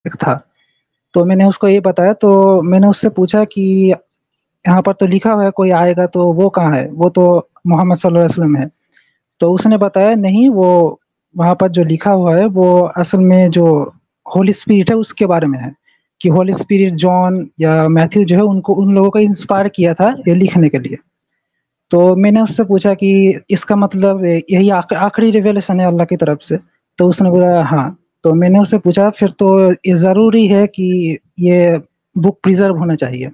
تھا. تو میں نے اس کو یہ بتایا, تو میں نے اس سے پوچھا کہ یہاں پر تو لکھا ہوا ہے کوئی آئے گا, تو وہ کہاں ہے؟ وہ تو محمد صلی اللہ علیہ وسلم ہے. تو اس نے بتایا نہیں, وہ وہاں پر جو لکھا ہوا ہے وہ اصل میں جو ہولی اسپرٹ ہے اس کے بارے میں ہے, کہ ہولی اسپرٹ جان یا میتھیو جو ہے ان لوگوں کو انسپائر کیا تھا یہ لکھنے کے لیے. تو میں نے اس سے پوچھا کہ اس کا مطلب یہی آخری ریویلیشن ہے اللہ کی طرف سے؟ تو اس نے بولا ہاں. تو میں نے اس سے پوچھا پھر تو یہ ضروری ہے کہ یہ بک پریزرو ہونا چاہیے,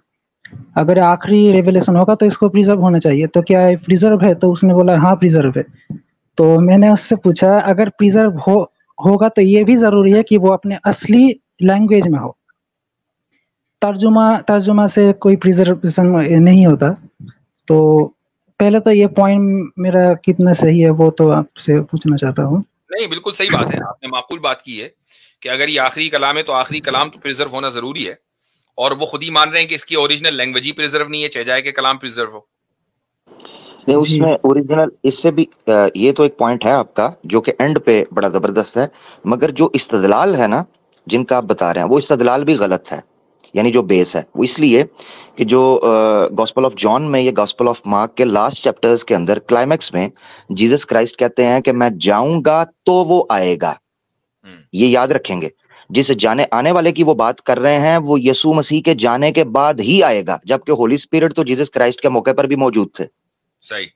اگر آخری ریویلیشن ہوگا تو اس کو پریزرو ہونا چاہیے, تو کیا پریزرو ہے؟ تو اس نے بولا ہاں پریزرو ہے. تو میں نے اس سے پوچھا اگر پریزرو ہوگا تو یہ بھی ضروری ہے کہ وہ اپنے اصلی لینگویج میں ہو, ترجمہ سے کوئی پریزرویشن نہیں ہوتا. تو پہلے تو یہ پوائنٹ میرا کتنا صحیح ہے وہ تو آپ سے پوچھنا چاہتا ہوں. نہیں بالکل صحیح بات ہے, آپ نے معقول بات کی ہے کہ اگر یہ آخری کلام ہے تو آخری کلام تو پریزرو ہونا ضروری ہے, اور وہ خود ہی مان رہے ہیں کہ اس کی اوریجنل لینگویج ہی پریزرو نہیں ہے, چاہے جائے کہ کلام پریزرو ہو. نہیں اس میں اوریجنل اس سے بھی یہ تو ایک پوائنٹ ہے آپ کا جو کہ اینڈ پہ بڑا زبردست ہے, مگر جو استدلال ہے نا جن کا آپ بتا رہے ہیں وہ استدلال بھی غلط ہے. یعنی جو بیس ہے وہ اس لیے کہ جو گاسپل آف جان میں یا گاسپل آف مارک کے لاسٹ چیپٹرز کے اندر کلائمیکس میں جیسس کرائسٹ کہتے ہیں کہ میں جاؤں گا تو وہ آئے گا. یہ یاد رکھیں گے, جس آنے والے کی وہ بات کر رہے ہیں وہ یسوع مسیح کے جانے کے بعد ہی آئے گا, جبکہ ہولی اسپرٹ تو جیسس کرائسٹ کے موقع پر بھی موجود تھے. صحیح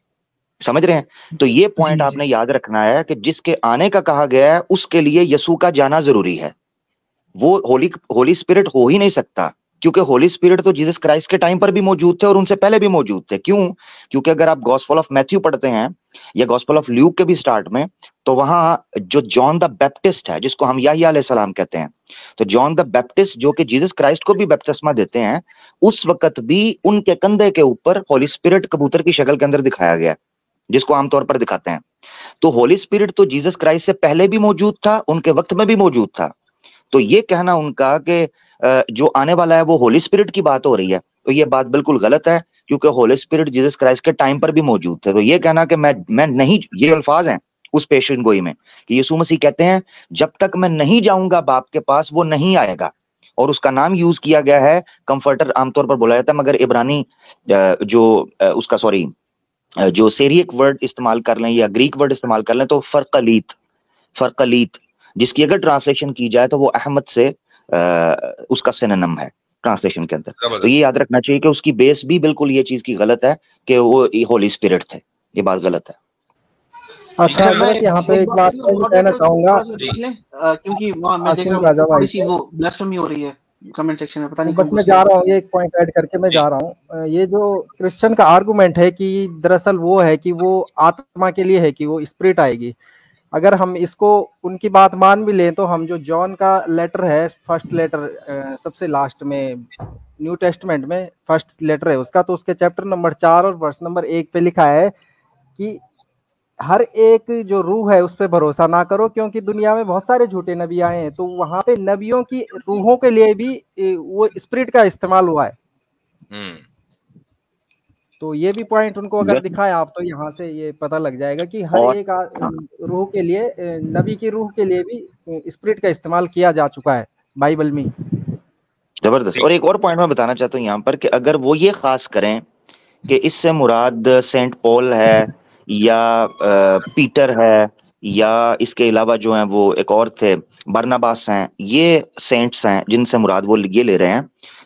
سمجھ رہے ہیں؟ تو یہ پوائنٹ آپ نے یاد رکھنا ہے کہ جس کے آنے کا کہا گیا ہے اس کے لیے یسوع کا جانا ضروری ہے. وہ ہولی اسپرٹ ہو ہی نہیں سکتا, کیونکہ ہولی اسپرٹ تو جیسس کرائسٹ کے ٹائم پر بھی موجود تھے اور ان سے پہلے بھی موجود تھے. کیوں؟ کیونکہ اگر آپ گاسپل آف میتھیو پڑھتے ہیں یا گاسپل آف لیوک کے بھی سٹارٹ میں, تو وہاں جو جان دا بیپٹسٹ ہے جس کو ہم یحییٰ علیہ السلام کہتے ہیں, تو جان دا بیپٹسٹ جو کہ جیسس کرائسٹ کو بھی بیپٹسمہ دیتے ہیں, اس وقت بھی ان کے کندھے کے اوپر ہولی اسپرٹ کبوتر کی شکل کے اندر دکھایا گیا, جس کو عام طور پر دکھاتے ہیں. تو ہولی اسپرٹ تو جیسس کرائسٹ سے پہلے بھی موجود تھا, ان کے وقت میں بھی موجود تھا. تو یہ کہنا ان کا کہ جو آنے والا ہے وہ ہولی اسپرٹ کی بات ہو رہی ہے, تو یہ بات بالکل غلط ہے, کیونکہ ہولی اسپرٹ جیسس کرائسٹ کے ٹائم پر بھی موجود تھے. تو یہ کہنا کہ میں نہیں, یہ الفاظ ہیں اس پیشن گوئی میں کہ یسوع مسیح کہتے ہیں جب تک میں نہیں جاؤں گا باپ کے پاس وہ نہیں آئے گا, اور اس کا نام یوز کیا گیا ہے کمفرٹر عام طور پر بولا جاتا ہے, مگر عبرانی جو اس کا سوری جو سیریک ورڈ استعمال کر لیں یا گریک ورڈ استعمال کر لیں تو فرقلیت, جس کی اگر ٹرانسلیشن کی جائے تو وہ احمد سے اس کا سینونم ہے ٹرانسلیشن کے اندر. تو یہ یاد رکھنا چاہیے کہ اس کی بیس بھی بالکل یہ چیز کی غلط ہے کہ وہ ہولی اسپرٹ تھے, یہ بات غلط ہے. اچھا حضرت یہاں پہ ایک بات میں کہنا چاہوں گا, کیونکہ وہاں میں دیکھ رہا ہوں تھوڑی سی وہ بلاسفیمی ہو رہی ہے کمنٹ سیکشن میں, پتہ نہیں بس میں جا رہا ہوں, یہ ایک پوائنٹ ایڈ کر کے میں جا رہا ہوں. یہ جو کرسچن کا آرگومنٹ ہے کہ دراصل وہ ہے کہ وہ آتما کے لیے ہے کہ وہ اسپرٹ آئے گی, اگر ہم اس کو ان کی بات مان بھی لیں تو ہم جو جان کا لیٹر ہے, فرسٹ لیٹر سب سے لاسٹ میں نیو ٹیسٹمنٹ میں فرسٹ لیٹر ہے اس کا, تو اس کے چیپٹر نمبر 4 اور ورس نمبر 1 پہ لکھا ہے کہ ہر ایک جو روح ہے اس پہ بھروسہ نہ کرو, کیونکہ دنیا میں بہت سارے جھوٹے نبی آئے ہیں. تو وہاں پہ نبیوں کی روحوں کے لیے بھی وہ اسپرٹ کا استعمال ہوا ہے. تو یہ بھی پوائنٹ ان کو اگر دکھائے آپ تو یہاں سے یہ پتہ لگ جائے گا کہ ہر ایک روح کے لیے, نبی کی روح کے لیے بھی اسپرٹ کا استعمال کیا جا چکا ہے بائبل میں. زبردست. اور ایک اور پوائنٹ میں بتانا چاہتا ہوں یہاں پر کہ اگر وہ یہ خاص کریں کہ اس سے مراد سینٹ پول ہے یا پیٹر ہے یا اس کے علاوہ جو ہیں وہ ایک اور تھے برناباس ہیں, یہ سینٹس ہیں جن سے مراد وہ یہ لے رہے ہیں,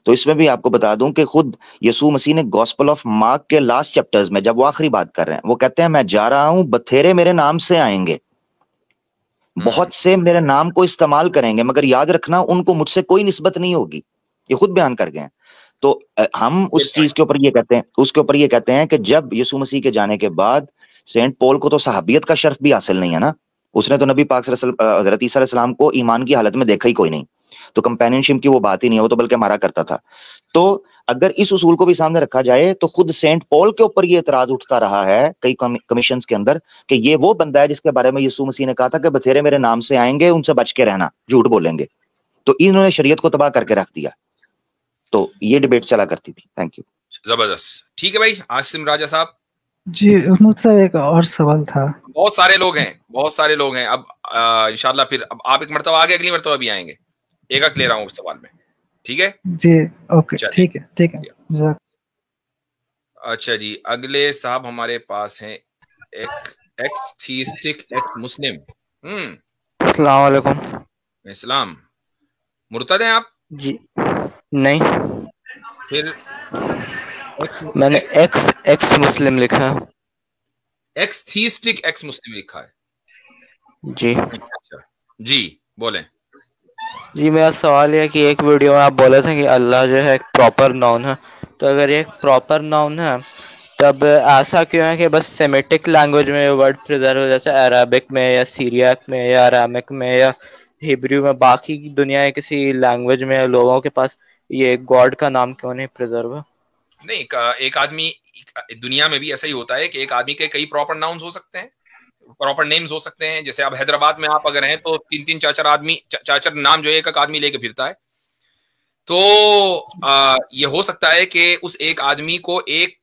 تو اس میں بھی آپ کو بتا دوں کہ خود یسوع مسیح نے گاسپل آف مارک کے لاسٹ چیپٹرز میں جب وہ آخری بات کر رہے ہیں وہ کہتے ہیں میں جا رہا ہوں, بتھیرے میرے نام سے آئیں گے, بہت سے میرے نام کو استعمال کریں گے, مگر یاد رکھنا ان کو مجھ سے کوئی نسبت نہیں ہوگی. یہ خود بیان کر گئے ہیں. تو ہم اس چیز کے اوپر یہ کہتے ہیں, اس کے اوپر یہ کہتے ہیں کہ جب یسوع مسیح کے جانے کے بعد سینٹ پول کو تو صحابیت کا شرف بھی حاصل نہیں ہے نا, اس نے تو نبی پاک صلی اللہ علیہ وسلم حضرت عیسیٰ علیہ السلام کو ایمان کی حالت میں دیکھا ہی کوئی نہیں, تو کمپینینشپ کی وہ بات ہی نہیں ہے, وہ تو بلکہ مارا کرتا تھا. تو اگر اس اصول کو بھی سامنے رکھا جائے تو خود سینٹ پول کے اوپر یہ اعتراض اٹھتا رہا ہے کئی کمیشنز کے اندر کہ یہ وہ بندہ ہے جس کے بارے میں یسوع مسیح نے کہا تھا کہ بتھیرے میرے نام سے آئیں گے, ان سے بچ کے رہنا, جھوٹ بولیں گے. تو انہوں نے شریعت کو تباہ کر کے رکھ دیا. تو یہ ڈیبیٹ چلا کرتی تھی. Thank you. زبردست. ٹھیک ہے بھائی عاصم راجہ صاحب. جی مجھ سے ایک اور سوال تھا. بہت سارے لوگ ہیں, بہت سارے لوگ ہیں. اب انشاءاللہ پھر اب آپ ایک مرتبہ آگے, اگلی مرتبہ بھی آئیں گے. ایک لے رہا ہوں سوال میں, ٹھیک ہے جی اوکے ٹھیک ہے. اچھا جی, اگلے صاحب ہمارے پاس ہیں ایکس تھیسٹک ایکس مسلم. السلام علیکم. اسلام, مرتد ہیں آپ؟ جی نہیں, پھر میں نے ایکس مسلم لکھا ہے. ایکس تھیسٹک ایکس مسلم لکھا ہے. جی اچھا جی بولیں. جی میرا سوال یہ کہ ایک ویڈیو میں آپ بولے تھے کہ اللہ جو ہے ایک پراپر ناؤن ہے, تو اگر یہ ایک پراپر ناؤن ہے تب ایسا کیوں ہے کہ بس سیمیٹک لینگویج میں ورڈ پریزرو ہو, جیسے عربک میں یا سیریاک میں یا ارامک میں یا ہیبریو میں, باقی دنیا کے کسی لینگویج میں لوگوں کے پاس یہ گاڈ کا نام کیوں نہیں پریزرو ہے؟ نہیں, ایک آدمی دنیا میں بھی ایسا ہی ہوتا ہے کہ ایک آدمی کے کئی پراپر ناؤنز ہو سکتے ہیں, پراپر نیمز ہو سکتے ہیں. جیسے اب حیدرآباد میں آپ اگر ہیں تو 3 4 نام جو ہے ایک آدمی لے کے پھرتا ہے. تو یہ ہو سکتا ہے کہ اس ایک آدمی کو ایک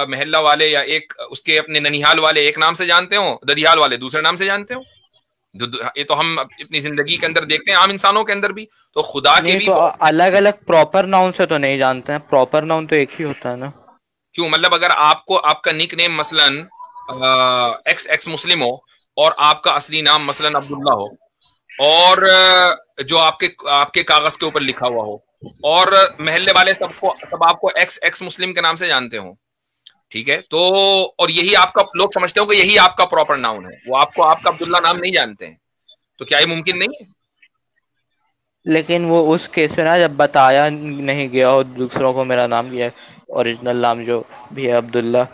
محلہ والے یا ایک اس کے اپنے ننیحال والے ایک نام سے جانتے ہوں, ددیال والے دوسرے نام سے جانتے ہوں. یہ تو ہم اپنی زندگی کے اندر دیکھتے ہیں, عام انسانوں کے اندر بھی. تو خدا کے بھی الگ الگ پراپر ناؤن سے تو نہیں جانتے ہیں, پراپر ناؤن تو ایک ہی ہوتا ہے نا. کیوں, مطلب اگر آپ کو آپ کا نک نیم مثلاً ایکس مسلم ہو اور آپ کا اصلی نام مثلاً عبداللہ ہو, اور جو آپ کے کاغذ کے اوپر لکھا ہوا ہو, اور محلے والے سب آپ کو ایکس مسلم کے نام سے جانتے ہوں, ٹھیک ہے, تو اور یہی آپ کا لوگ سمجھتے ہو کہ یہی آپ کا پراپر ناؤن ہے, وہ آپ کا عبداللہ نام نہیں جانتے ہیں, تو کیا یہ ممکن نہیں ہے؟ لیکن وہ اس کیس میں نا جب بتایا نہیں گیا اور دوسروں کو میرا نام یہ اوریجنل نام جو بھی ہے عبداللہ,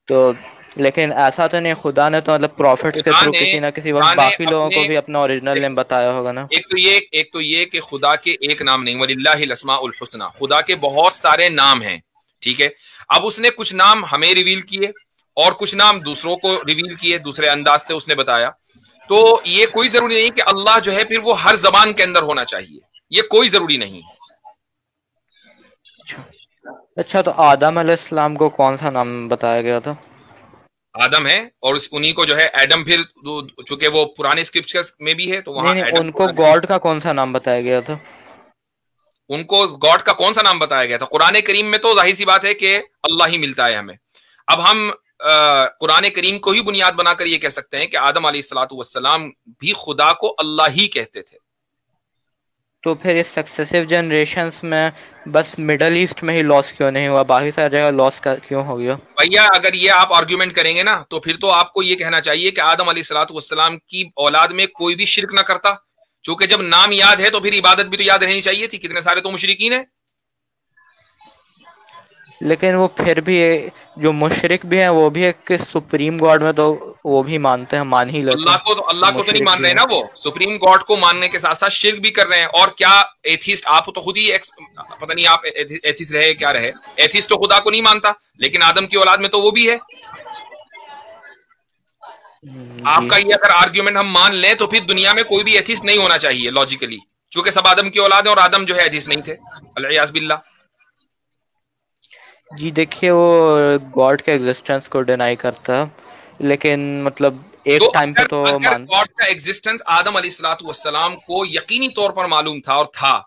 تو لیکن ایسا تو نہیں, خدا نے تو مطلب پروفٹس کے تھرو کسی نہ کسی وقت باقی لوگوں کو بھی اپنا اوریجنل نیم بتایا ہوگا نا. ایک تو یہ کہ خدا کے ایک نام نہیں, وَلِلَّهِ الْأَسْمَاءُ الْحُسْنَى, خدا کے بہت سارے نام ہیں, ٹھیک ہے. اب اس نے کچھ نام ہمیں ریویل کیے اور کچھ نام دوسروں کو ریویل کیے, دوسرے انداز سے اس نے بتایا. تو یہ کوئی ضروری نہیں کہ اللہ جو ہے پھر وہ ہر زبان کے اندر ہونا چاہیے, یہ کوئی ضروری نہیں ہے. اچھا, تو آدم علیہ السلام کو کون سا نام بتایا گیا تھا؟ آدم ہے, اور انہی کو جو ہے ایڈم, پھر چونکہ وہ پرانے اسکرپچرز میں بھی ہے تو وہاں نہیں, ان کو گاڈ کا کون سا نام بتایا گیا تھا؟ ان کو گاڈ کا کون سا نام بتایا گیا تھا؟ قرآن کریم میں تو ظاہر سی بات ہے کہ اللہ ہی ملتا ہے ہمیں. اب ہم قرآن کریم کو ہی بنیاد بنا کر یہ کہہ سکتے ہیں کہ آدم علیہ الصلوۃ والسلام بھی خدا کو اللہ ہی کہتے تھے. تو پھر اس سکسیسو جنریشنز میں بس مڈل ایسٹ میں ہی لاس کیوں نہیں ہوا, باقی ساری جگہ لاس کیوں ہو گیا؟ بھیا اگر یہ آپ آرگیومنٹ کریں گے نا تو پھر تو آپ کو یہ کہنا چاہیے کہ آدم علیہ الصلوۃ والسلام کی اولاد میں کوئی بھی شرک نہ کرتا, چونکہ جب نام یاد ہے تو پھر عبادت بھی تو یاد رہنی چاہیے تھی. کتنے سارے تو مشرکین ہیں. لیکن وہ پھر بھی جو مشرک بھی ہیں وہ بھی ایک سپریم گاڈ میں تو وہ بھی مانتے ہیں, مان ہی لیتے ہیں. اللہ کو تو نہیں مان رہے نا, وہ سپریم گاڈ کو ماننے کے ساتھ ساتھ شرک بھی کر رہے ہیں. اور کیا ایتھیسٹ, آپ تو خود ہی پتہ نہیں آپ ایتھیسٹ رہے کیا رہے, ایتھیسٹ تو خدا کو نہیں مانتا, لیکن آدم کی اولاد میں تو وہ بھی ہے. آپ کا یہ اگر آرگیومنٹ ہم مان لیں تو پھر دنیا میں کوئی بھی ایتھیسٹ نہیں ہونا چاہیے لاجیکلی, چونکہ سب آدم کی اولاد ہیں اور آدم جو ہے ایتھیسٹ نہیں تھے, العیاذ باللہ. جی دیکھیے, وہ گاڈ کے ایگزسٹنس کو ڈینائی کرتا ہے, لیکن مطلب ایک ٹائم پہ تو اگر گاڈ کا ایگزسٹنس آدم علیہ الصلوۃ والسلام کو یقینی طور پر معلوم تھا اور تھا,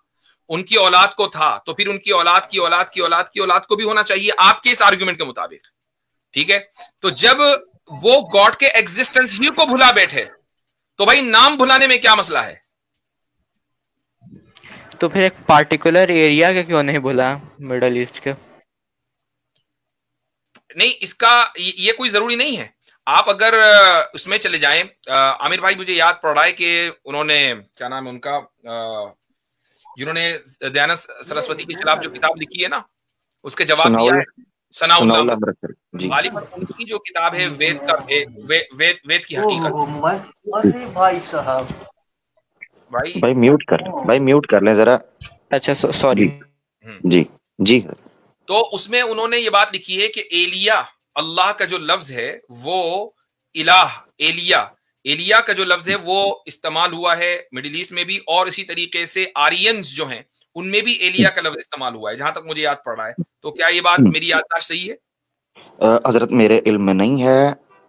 ان کی اولاد کو تھا, تو پھر ان کی اولاد کی اولاد کی اولاد کی اولاد کو بھی ہونا چاہیے آپ کے اس آرگومنٹ کے مطابق, ٹھیک ہے. تو جب وہ گاڈ کے ایگزسٹنس ہی کو بھلا بیٹھے تو بھائی نام بھلانے میں کیا مسئلہ ہے؟ تو پھر ایک پارٹیکولر ایریا کے کیوں نہیں بھلا مڈل ایسٹ کے؟ نہیں, اس کا یہ کوئی ضروری نہیں ہے. آپ اگر اس میں چلے جائیں, عامر بھائی مجھے یاد پڑ رہا ہے کہ انہوں نے کیا نام ہے ان کا, جنہوں نے دیانت سرسوتی کے خلاف جو کتاب لکھی ہے نا, اس کے جواب دیا ہے ثناء اللہ غالباً ان کی جو کتاب ہے وید کی حقیقت. بھائی صاحب بھائی میوٹ کر لیں ذرا. اچھا سوری. جی جی. تو اس میں انہوں نے یہ بات لکھی ہے کہ ایلیا, اللہ کا جو لفظ ہے وہ الہ, ایلیا کا جو لفظ ہے وہ استعمال ہوا ہے مڈل ایسٹ میں بھی, اور اسی طریقے سے آرینز جو ہیں ان میں بھی ایلیا کا لفظ استعمال ہوا ہے, جہاں تک مجھے یاد پڑ رہا ہے. تو کیا یہ بات میری یادداشت صحیح ہے؟ حضرت میرے علم میں نہیں ہے,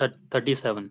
37।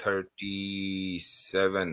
37।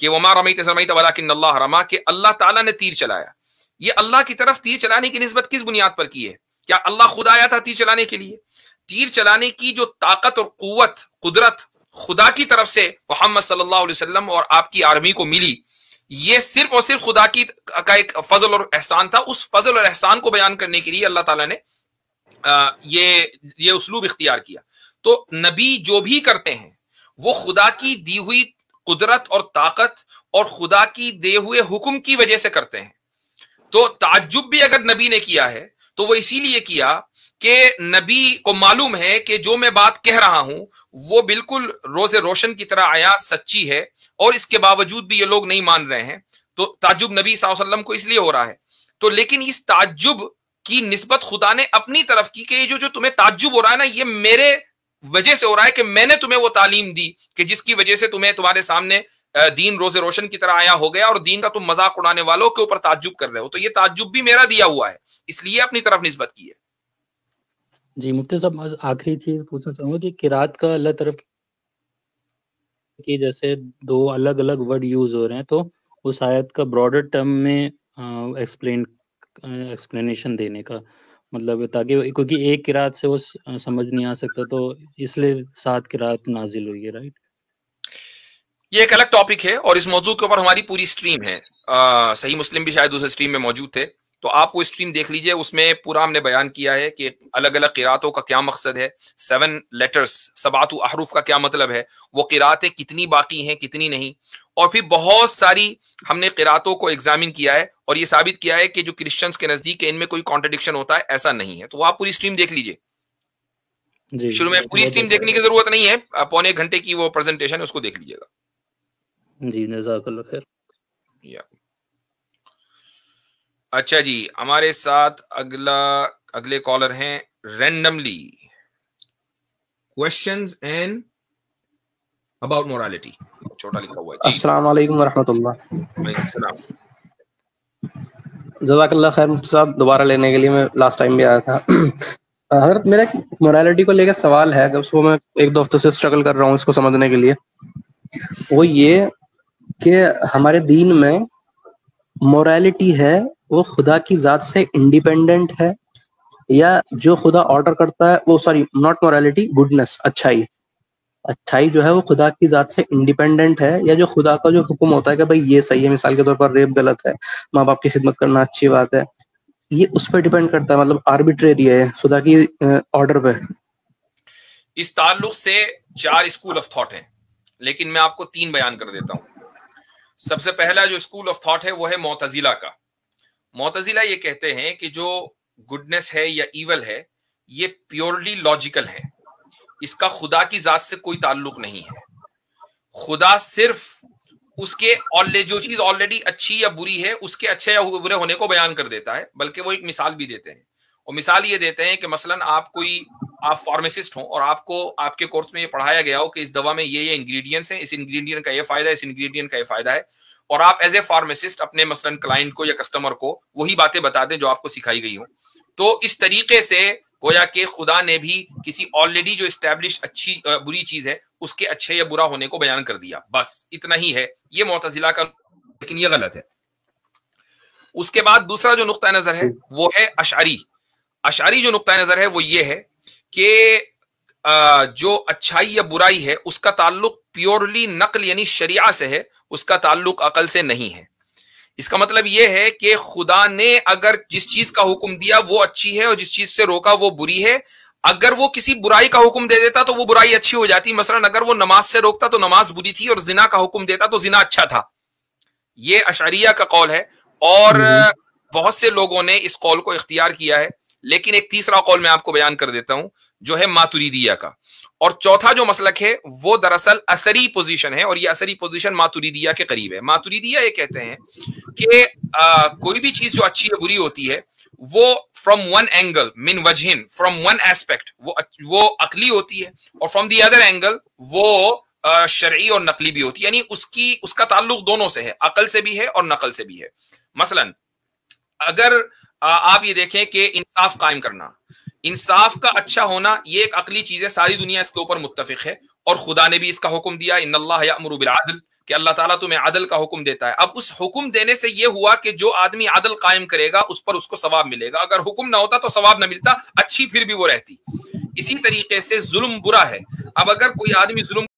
کہ وما رمیت اذ رمیت ولکن اللہ رما، کہ اللہ تعالیٰ نے تیر چلایا. یہ اللہ کی طرف تیر چلانے کی نسبت کس بنیاد پر کی ہے؟ کیا اللہ خود آیا تھا تیر چلانے کے لیے؟ تیر چلانے کی جو طاقت اور قوت قدرت خدا کی طرف سے محمد صلی اللہ علیہ وسلم اور آپ کی آرمی کو ملی، یہ صرف اور صرف خدا کی کا ایک فضل اور احسان تھا. اس فضل اور احسان کو بیان کرنے کے لیے اللہ تعالیٰ نے یہ اسلوب اختیار کیا. تو نبی جو بھی کرتے ہیں وہ خدا کی دی ہوئی قدرت اور طاقت اور خدا کی دے ہوئے حکم کی وجہ سے کرتے ہیں. تو تعجب بھی اگر نبی نے کیا ہے تو وہ اسی لیے کیا کہ نبی کو معلوم ہے کہ جو میں بات کہہ رہا ہوں وہ بالکل روز روشن کی طرح آیا سچی ہے، اور اس کے باوجود بھی یہ لوگ نہیں مان رہے ہیں. تو تعجب نبی صلی اللہ علیہ وسلم کو اس لیے ہو رہا ہے. تو لیکن اس تعجب کی نسبت خدا نے اپنی طرف کی کہ یہ جو تمہیں تعجب ہو رہا ہے نا، یہ میرے وجہ سے ہو رہا ہے کہ میں نے تمہیں وہ تعلیم دی کہ جس کی وجہ سے تمہارے سامنے دین روز روشن کی طرح آیا ہو گیا، اور دین کا تم مذاق اڑانے والوں کے اوپر تعجب کر رہے ہو. تو یہ تعجب بھی میرا دیا ہوا ہے، اس لیے اپنی طرف نسبت کی ہے. جی مفتی صاحب آخری چیز پوچھنا چاہوں گا کہ قرات کا اللہ طرف کی جیسے دو الگ الگ ورڈ یوز ہو رہے ہیں، تو اس آیت کا براڈر ٹرم میں ایکسپلینیشن دینے کا مطلب، تاکہ کیونکہ ایک قرات سے وہ سمجھ نہیں آ سکتا، تو اس لیے 7 قرات نازل ہوئی ہے، رائٹ؟ یہ ایک الگ ٹاپک ہے اور اس موضوع کے اوپر ہماری پوری سٹریم ہے. صحیح مسلم بھی شاید دوسرے سٹریم میں موجود تھے، تو آپ وہ سٹریم دیکھ لیجئے. اس میں پورا ہم نے بیان کیا ہے کہ الگ الگ قراتوں کا کیا مقصد ہے، 7 لیٹرز 7 احرف کا کیا مطلب ہے، وہ قراتیں کتنی باقی ہیں کتنی نہیں، اور پھر بہت ساری ہم نے قراتوں کو ایگزامن کیا ہے اور یہ ثابت کیا ہے کہ جو کرسچنز کے نزدیک ان میں کوئی کانٹرڈکشن ہوتا ہے، ایسا نہیں ہے. تو وہ آپ پوری سٹریم دیکھ لیجئے. شروع میں پوری سٹریم دیکھنے کی ضرورت نہیں ہے، 1.25 گھنٹے کی وہ پریزنٹیشن ہے، اس کو دیکھ لیجئے گا. جی جزاک اللہ خیر. اچھا جی، ہمارے ساتھ اگلے کالر ہیں randomly questions and about morality, چھوٹا لکھا ہوا ہے. السلام علیکم ورحمۃ اللہ. وعلیکم السلام. جزاک اللہ خیر مفتی صاحب، دوبارہ لینے کے لیے میں لاسٹ ٹائم بھی آیا تھا. حضرت میرا مورالٹی کو لے کر سوال ہے کہ اس کو میں 1-2 ہفتوں سے اسٹرگل کر رہا ہوں اس کو سمجھنے کے لیے. وہ یہ کہ ہمارے دین میں مورالٹی ہے وہ خدا کی ذات سے انڈیپینڈنٹ ہے، یا جو خدا آرڈر کرتا ہے وہ ناٹ مورالٹی، گڈنس، اچھائی جو ہے وہ خدا کی ذات سے انڈیپینڈنٹ ہے، یا جو خدا کا جو حکم ہوتا ہے کہ بھائی یہ صحیح ہے، مثال کے طور پر ریپ غلط ہے، ماں باپ کی خدمت کرنا اچھی بات ہے، یہ اس پہ ڈیپینڈ کرتا ہے، مطلب آربیٹریری ہے خدا کی آرڈر پہ. اس تعلق سے 4 اسکول آف تھاٹ ہیں، لیکن میں آپ کو 3 بیان کر دیتا ہوں. سب سے پہلا جو اسکول آف تھاٹ ہے وہ ہے معتزلہ کا. معتزلہ یہ کہتے ہیں کہ جو گڈنس ہے یا ایول ہے یہ پیورلی لاجیکل ہے، اس کا خدا کی ذات سے کوئی تعلق نہیں ہے. خدا صرف اس کے جو چیز آلریڈی اچھی یا بری ہے اس کے اچھے یا برے ہونے کو بیان کر دیتا ہے. بلکہ وہ ایک مثال بھی دیتے ہیں، اور مثال یہ دیتے ہیں کہ مثلا آپ فارمیسسٹ ہوں اور آپ کے کورس میں یہ پڑھایا گیا ہو کہ اس دوا میں یہ انگریڈینٹس ہیں، اس انگریڈینٹ کا یہ فائدہ ہے، اس انگریڈینٹ کا یہ فائدہ ہے، اور آپ ایز اے فارمیسسٹ اپنے مثلا کلائنٹ کو یا کسٹمر کو وہی باتیں بتا دیں جو آپ کو سکھائی گئی ہوں. تو اس طریقے سے گویا کہ خدا نے بھی کسی آلریڈی جو اسٹیبلش اچھی بری چیز ہے اس کے اچھے یا برا ہونے کو بیان کر دیا، بس اتنا ہی ہے. یہ معتزلہ کا، لیکن یہ غلط ہے. اس کے بعد دوسرا جو نقطہ نظر ہے وہ ہے اشعری جو نقطہ نظر ہے وہ یہ ہے کہ جو اچھائی یا برائی ہے اس کا تعلق پیورلی نقل یعنی شریعہ سے ہے، اس کا تعلق عقل سے نہیں ہے. اس کا مطلب یہ ہے کہ خدا نے اگر جس چیز کا حکم دیا وہ اچھی ہے اور جس چیز سے روکا وہ بری ہے. اگر وہ کسی برائی کا حکم دے دیتا تو وہ برائی اچھی ہو جاتی. مثلا اگر وہ نماز سے روکتا تو نماز بری تھی، اور زنا کا حکم دیتا تو زنا اچھا تھا. یہ اشعریہ کا قول ہے، اور بہت سے لوگوں نے اس قول کو اختیار کیا ہے. لیکن ایک تیسرا قول میں آپ کو بیان کر دیتا ہوں جو ہے ماتوریدیہ کا. اور چوتھا جو مسلک ہے وہ دراصل اثری پوزیشن ہے، اور یہ اثری پوزیشن ماتوریدیہ کے قریب ہے. ماتوریدیہ یہ کہتے ہیں کہ کوئی بھی چیز جو اچھی یا بری ہوتی ہے وہ فرام ون اینگل من وجہن، فرام ون ایسپیکٹ وہ عقلی ہوتی ہے، اور فرام دی ادر اینگل وہ شرعی اور نقلی بھی ہوتی ہے. یعنی اس کا تعلق دونوں سے ہے، عقل سے بھی ہے اور نقل سے بھی ہے. مثلا اگر آپ یہ دیکھیں کہ انصاف قائم کرنا، انصاف کا اچھا ہونا یہ ایک عقلی چیز ہے، ساری دنیا اس کے اوپر متفق ہے، اور خدا نے بھی اس کا حکم دیا، ان اللہ یأمر بالعدل، کہ اللہ تعالیٰ تمہیں عدل کا حکم دیتا ہے. اب اس حکم دینے سے یہ ہوا کہ جو آدمی عدل قائم کرے گا اس پر اس کو ثواب ملے گا. اگر حکم نہ ہوتا تو ثواب نہ ملتا, اچھی پھر بھی وہ رہتی. اسی طریقے سے ظلم برا ہے. اب اگر کوئی آدمی ظلم